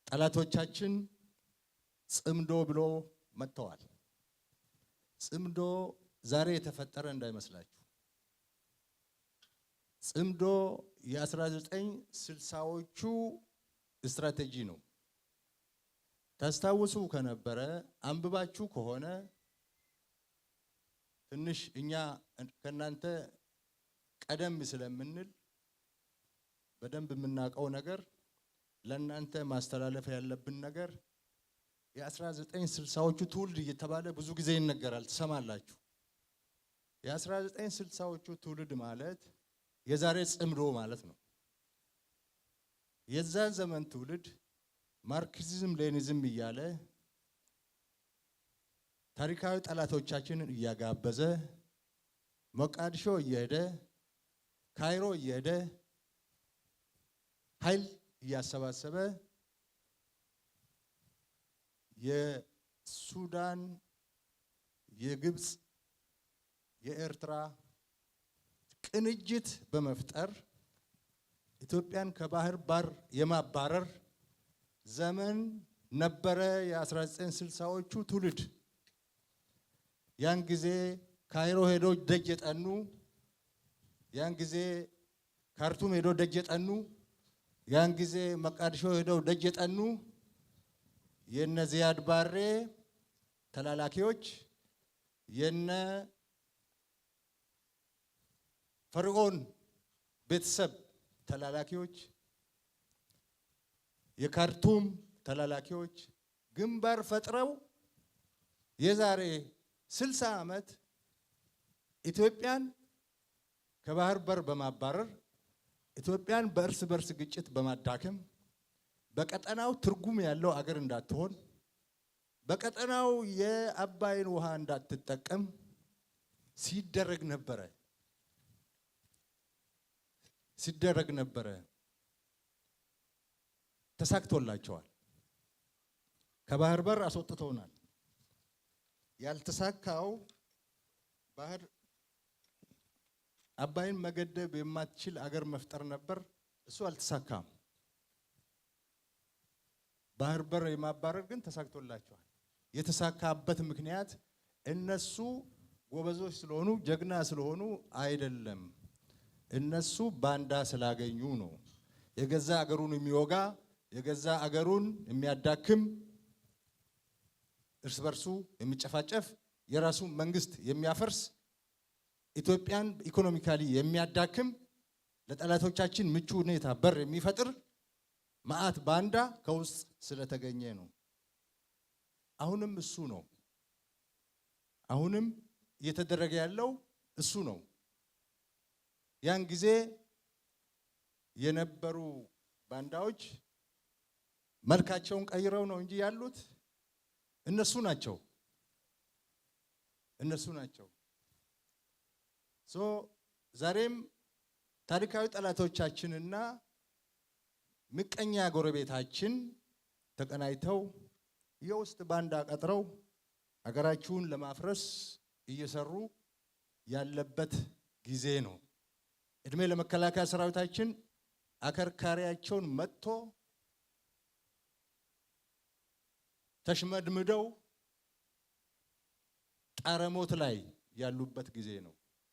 ጠላቶቻችን ጽምዶ ብሎ መጥተዋል። ጽምዶ ዛሬ የተፈጠረ እንዳይመስላችሁ። ጽምዶ የ1960ዎቹ ስትራቴጂ ነው። ታስታውሱ ከነበረ አንብባችሁ ከሆነ ትንሽ እኛ ከናንተ ቀደም ስለምንል በደንብ የምናውቀው ነገር ለናንተ ማስተላለፍ ያለብን ነገር የ1960ዎቹ ትውልድ እየተባለ ብዙ ጊዜ ይነገራል፣ ትሰማላችሁ። የ1960ዎቹ ትውልድ ማለት የዛሬ ጽምዶ ማለት ነው። የዛ ዘመን ትውልድ ማርክሲዝም ሌኒዝም እያለ ታሪካዊ ጠላቶቻችንን እያጋበዘ ሞቃዲሾ እየሄደ ካይሮ እየሄደ ኃይል እያሰባሰበ የሱዳን፣ የግብፅ፣ የኤርትራ ቅንጅት በመፍጠር ኢትዮጵያን ከባህር በር የማባረር ዘመን ነበረ። የ1960ዎቹ ትውልድ ያን ጊዜ ካይሮ ሄዶ ደጅ የጠኑ፣ ያን ጊዜ ካርቱም ሄዶ ደጅ የጠኑ፣ ያን ጊዜ መቃዲሾ ሄደው ደጅ የጠኑ የነ ዚያድ ባሬ ተላላኪዎች፣ የነ ፈርዖን ቤተሰብ ተላላኪዎች፣ የካርቱም ተላላኪዎች ግንባር ፈጥረው የዛሬ 60 ዓመት ኢትዮጵያን ከባህር በር በማባረር ኢትዮጵያን በእርስ በርስ ግጭት በማዳከም በቀጠናው ትርጉም ያለው አገር እንዳትሆን በቀጠናው የአባይን ውሃ እንዳትጠቀም ሲደረግ ነበረ። ተሳክቶላቸዋል። ከባህር በር አስወጥተውናል። ያልተሳካው ባህር አባይን መገደብ የማትችል አገር መፍጠር ነበር። እሱ አልተሳካም። ባህር በር የማባረር ግን ተሳክቶላቸዋል። የተሳካበት ምክንያት እነሱ ጎበዞች ስለሆኑ ጀግና ስለሆኑ አይደለም። እነሱ ባንዳ ስላገኙ ነው። የገዛ አገሩን የሚወጋ የገዛ አገሩን የሚያዳክም እርስ በርሱ የሚጨፋጨፍ የራሱ መንግስት የሚያፈርስ ኢትዮጵያን ኢኮኖሚካሊ የሚያዳክም ለጠላቶቻችን ምቹ ሁኔታ በር የሚፈጥር ማአት ባንዳ ከውስጥ ስለተገኘ ነው። አሁንም እሱ ነው። አሁንም እየተደረገ ያለው እሱ ነው። ያን ጊዜ የነበሩ ባንዳዎች መልካቸውን ቀይረው ነው እንጂ ያሉት እነሱ ናቸው። ዛሬም ታሪካዊ ጠላቶቻችንና ምቀኛ ጎረቤታችን ተቀናይተው የውስጥ ባንዳ ቀጥረው ሀገራችሁን ለማፍረስ እየሰሩ ያለበት ጊዜ ነው። እድሜ ለመከላከያ ሰራዊታችን አከርካሪያቸውን መጥቶ ተሽመድምደው ጣረሞት ላይ ያሉበት ጊዜ ነው።